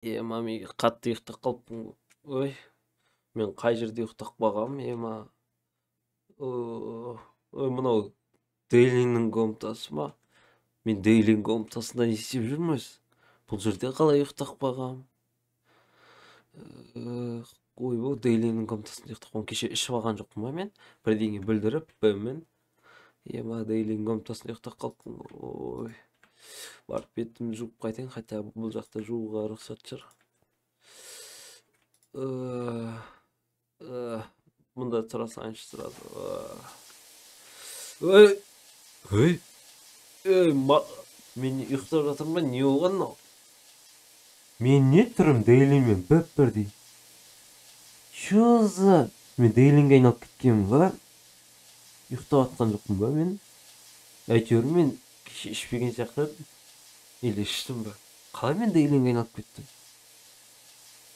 Мами қатты ұйықтап қалыппын. Ой, мен қай жерде ұйықтап қалғам, Ой, мынау Дейлиннің комнатасы ма? Мен Дейлин комнатасында не істеп жүрмін өзі? Бұл жерде қалай ұйықтап қалғам? Ойбай, Дейлиннің комнатасында ұйықтап қалғам. Кеше ішіп алған жоқпын ба мен? Бірдеңе бүлдіріп, мен. Дейлин комнатасында ұйықтап қалыппын. Ой, барып бетімді жуып қайтайын, хотя бұл жақта жууға рұқсат шығар. Мұнда тұра салайыншы сразу. Ой, мен ұйықтап жатырмын ба? Не болған мынау? Мен не тұрым Дейлинмен бірдей? Что за? Мен Дейлинге айналып кеткенмін ба? Ұйықтап жатқан жоқпын ба мен? Әйтеуір мен кеше ішпеген сияқты или іштім ба? Қалай мен Дейлинге айналып кеттім?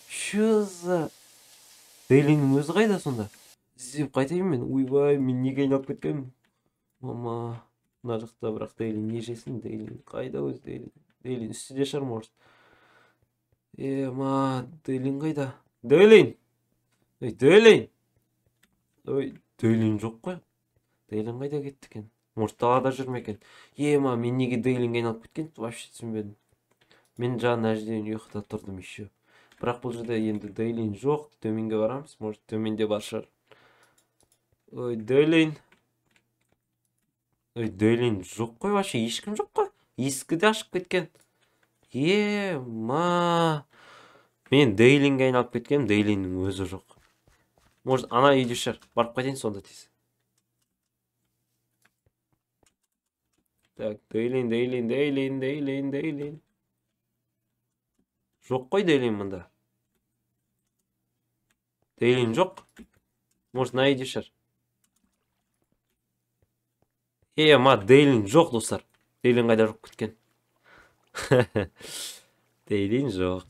Что за? Дейлиннің өзі қайда сонда? Іздеп қайтайын мен. Ойбай, мен неге айналып кеткенмін? Мама, мына жақта бірақ Дейлин не жесін? Дейлин қайда өзі Дейлин? Дейлин үстіде шығар, может. Дейлин қайда? Дейлин! Дейлин! Дейлин жоқ қой. Дейлин қайда кетті екен? Может, далада жүр ме екен? Мен неге Дейлинге айналып кеткен? Вообще түсінбедім. Мен жаңа әжден ұйықта тұрдым еще. Бірақ бұл жерде енді Дейлин жоқ. Төменге барамыз. Может, төменде бар шығар. Дейлин. Дейлин жоқ қой, вообще ешкім жоқ қой. Ескі де ашып кеткен. Мен Дейлинге айналып кеткен, Дейлиннің өзі жоқ. Может, ана үйде шығар. Барып қайтайын сонда тез. Так, Дейлин. Жоқ қой Дейлин мұнда. Дейлин жоқ. Может, ана үйде шығар. Дейлин жоқ, достар. Дейлин қайда жоқ кеткен? Дейлин жоқ.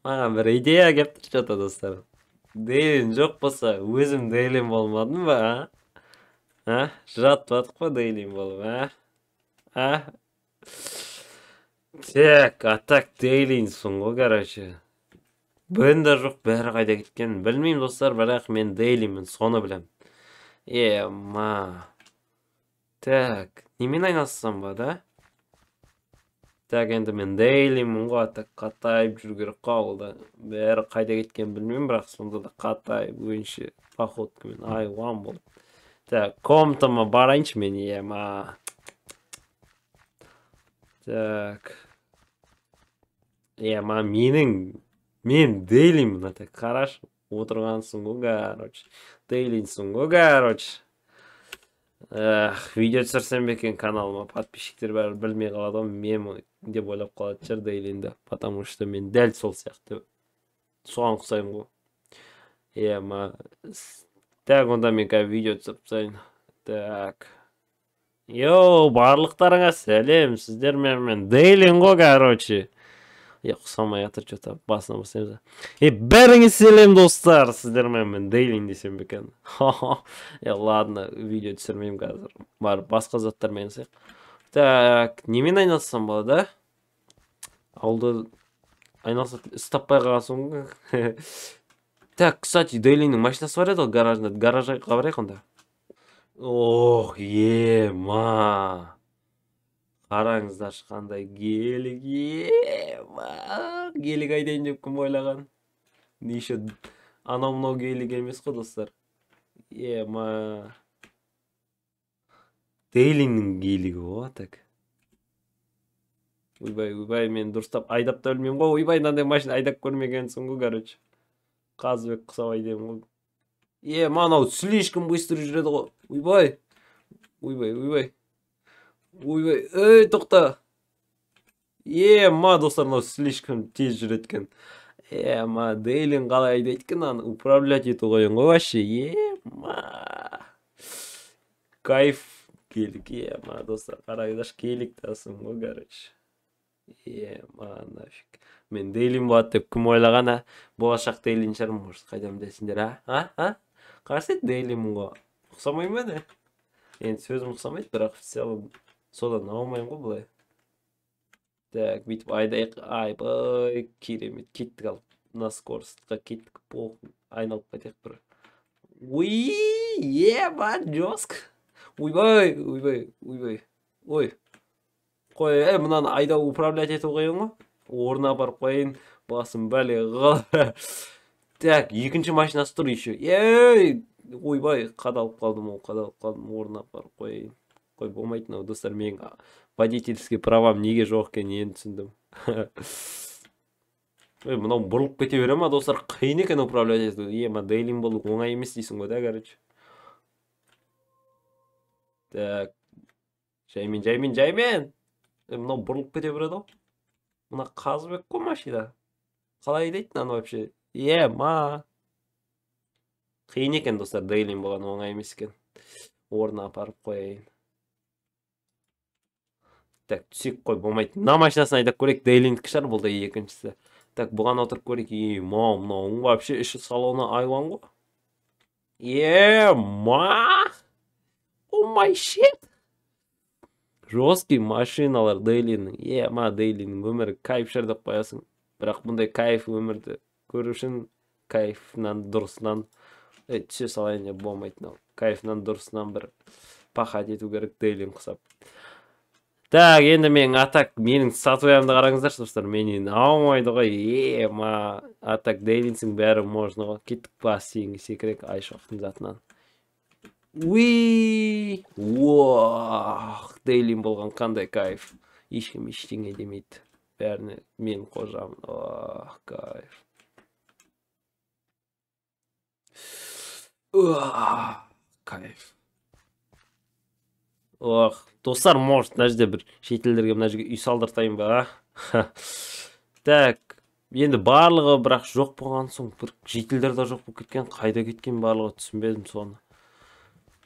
Маған бір идея келіп тұрды, достар. Дейлин жоқ болса, өзім Дейлин болмадым ба? Жатпадық па Дейлин болып, Так, Дейлинсің ғой, короче. Бенда жоқ, бәрі қайда кеткен. Білмеймін, достар, бірақ мен Дейлинмін, соны білем. Так, немен айналыссам ба, да? Так, енді мен Дейлинмін ғой, так, қатайып жүр керек қауылда. Бәрі қайда кеткен білмеймін, бірақ сонда да қатайып өйінше походкамен айуан болды. Так, комнатама барайыншы мен, Так. Мен Дейлинмін, так, қараш, отырғансың ғой, короче. Дейлинсің ғой, короче. Видео түсірсем бекен каналыма подписчиктер бәрі білмей қалады ғой, мен деп ойлап қалады шығар Дейлинді, потому что мен дәл сол сияқты соған ұқсаймын ғой. Так, онда мен қазір видео түсіріп тастайын. Так. Барлықтарыңа сәлем, сіздермен Дейлин ғой, короче. Ұқсамай жатыр, что-то басына басаймыз. Бәріңе сәлем, достар, сіздермен мен Дейлин десем бекен. Ладно, видео түсірмеймін қазір. Барып басқа заттармен айналысайық. Так, немен айналыссам болады, да? Ауылда айналысып іс таппай қалған соң. Так, кстати, Дейлиннің машинасы бар еді ғой, гаражда. Гаражға барайық онда. Қараңыздар, қандай гелик. Гелик айдайын деп кім ойлаған? Неше анау-мынау гелик емес қой, достар. Дейлиннің гелигі ғой, так. Ойбай, мен дұрыстап айдап та білмеймін ғой. Ойбай, мынандай машина айдап көрмегенсің ғой, короче. Қазыбек құсап айдаймын ғой. Анау слишком быстро жүреді ғой. Ойбай. Тоқта. Достар, мынау слишком тез жүреді екен. Дейлин қалай айдайды екен, аны управлять ету қойын ғой, вообще. Кайф гелик, достар, қарайдаш гелик тасың ғой, короче. Нафиг. Мен Дейлин болады деп кім ойлаған, болашақ Дейлин шығар, может, қайдам десіңдер, Қарсы Дейлинмін ғой. Ұқсамайым ба, не? Енді сөзім ұқсамайды, бірақ в целом содан аумайым ғой бұлай. Так, бүйтіп айдайық. Айбай, керемет. Кеттік ал. Мына скоростьқа кеттік. Айналып кетейік бір. Уи, жестко. Ойбай. Ой. Қой, мынаны айда управлять етіп қойын ғой. Орнына барып қойын. Басым бәле қал. Так, екінші машинасы тұр еще. Ойбай, қадалып қалдым. Орнына барып қойын. Қой, болмайтын ау, достар, менің водительский правам неге жоқ екенін енді түсіндім. Мынау бұрылып кете бере ма, достар, қиын екен управлять ету. Моделин болу оңай емес дейсің ғой да, короче. Так. Жаймен. Мынау бұрылып кете береді ау. Мына Қазыбек қой машина. Қалай дейді мынаны вообще? Қиын екен, достар, Дейлин болған оңай емес екен. Орнына апарып қойайын. Так, түсек қой, болмайды. Мына машинасын айдап көрейік, Дейлиндікі шығар, бұл да екіншісі. Так, бұған отырып көрейік. Мынауың вообще іші салоны айуан ғой. О май шит. Жесткий машиналар Дейлиннің. Дейлиннің өмірі кайф шығар деп қоясың. Бірақ бұндай кайф өмірді көру үшін кайфынан дұрысынан түсе салайын деп болмайтын. Кайфынан дұрысынан бір пахат ету керек Дейлин құсап. Так, енді менің статуямды қараңыздар, достар, менен аумайды ғой. Атак Дейлинсің бәрі можны ғой. Кеттік бас сеңгі секірек Айшоқтың затынан. Дейлин болған қандай кайф. Ешкім ештеңе демейді. Бәріне мен қожамын. Кайф. Кайф. Достар, может, мына жерде бір шетелдерге мына жерге үй салдыртайын ба? Так, енді барлығы бірақ жоқ болған соң, бір шетелдерде жоқ болып кеткен, қайда кеткен барлығы түсінбедім соны.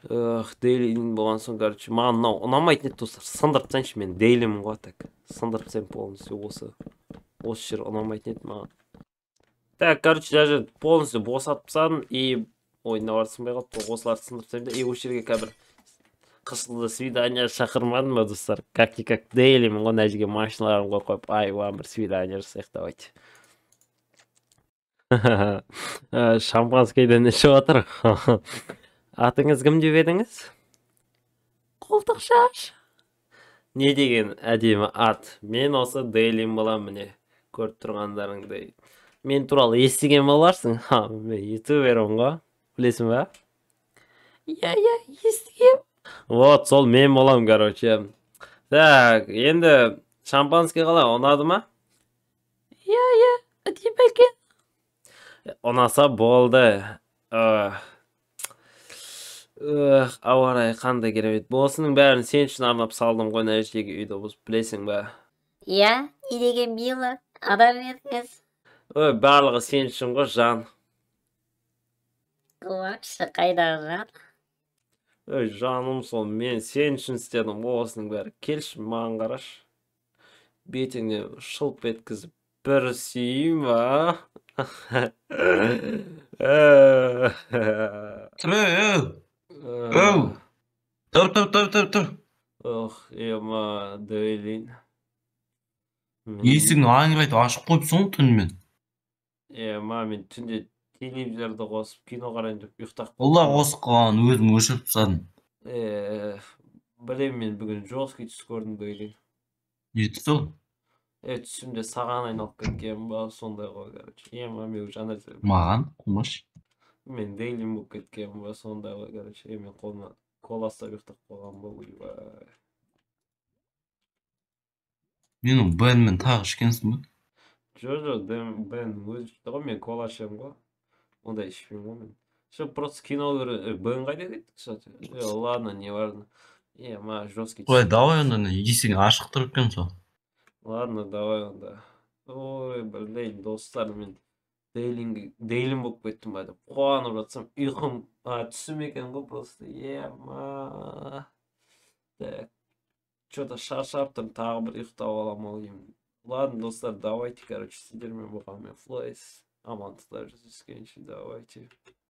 Дейлин болған соң, короче, маған мынау ұнамайтын еді, достар. Сындырып тастайыншы, мен Дейлинмін ғой, так. Сындырып тастайын полностью осы жер ұнамайтын еді маған. Так, короче, даже полностью босатып тастадым и ойына барсынбай қалыпты, осыларды сындырып тастайын да, осы жерге қазір қысылды свидание шақырмадым ба, достар? Как-никак Дейлимін ғой, мына жерге машиналарымға қойып, айуан бір свидание жасайық, давайте. Шампанскийден ішіп отыр. Атыңыз кім деп едіңіз? Қолтықшаш. Не деген әдемі ат. Мен осы Дейлин болам, міне. Көріп тұрғандарыңдай. Мен туралы естіген боларсың. Мен ютуберім ғой. Білесің ба? Естігем. Вот, сол мен болам, короче. Так, енді шампанский қалай, ұнады ма? Әдемі екен. Ұнаса болды. Ауа райы қандай керемет. Осының бәрін сен үшін арнап салдым ғой, мына жердегі үйді, білесің ба? Не деген милы адам едіңіз. Барлығы сен үшін ғой, жан. Қуақшы, қайдағы жан? Жаным, сол мен сен үшін істедім, осының бәрі. Келші, маған қараш. Бетіңе шылп еткізіп бір сүйейін ба? Тұр. Дейлин. Есігін аңырайды, ашып қойыпсың түнімен. Мен түнде телевизорды қосып, кино қарайын деп ұйықтап. Алла қосқан, өзім өшіріп тастадым. Білем, мен бүгін жесткий түс көрдім Дейлин. Не түс ол? Түсімде саған айналып кеткен ба, сондай ғой, короче. Мен жаңа Маған қылмаш. мен Дейлин болып кеткен ба, сондай ғой, короче. Мен қолыма кола ұстап ұйықтап қалған ба, ойбай. Менің бәнмен тағы ішкенсің ба? Жоқ, бен өзі ішті ғой, мен кола ішемін ғой. Ондай ішпеймін ғой мен. Просто кино көріп, бен қайда кеттік, кстати? Ладно, не важно. Жесткий. Ой, давай онда, есігін ашық тұр екен сол. Ладно, давай онда. Ой, блин, достар, мен Дейлин болып кеттім ба деп қуанып жатсам, ұйқым түсім екен ғой просто. Так, что-то шаршап тұрмын, тағы бір ұйықтап аламын ол деймін. Ладно, достар, давайте, короче, сіздермен болған мен Флайс. Амандықтар жүздескенше, давайте.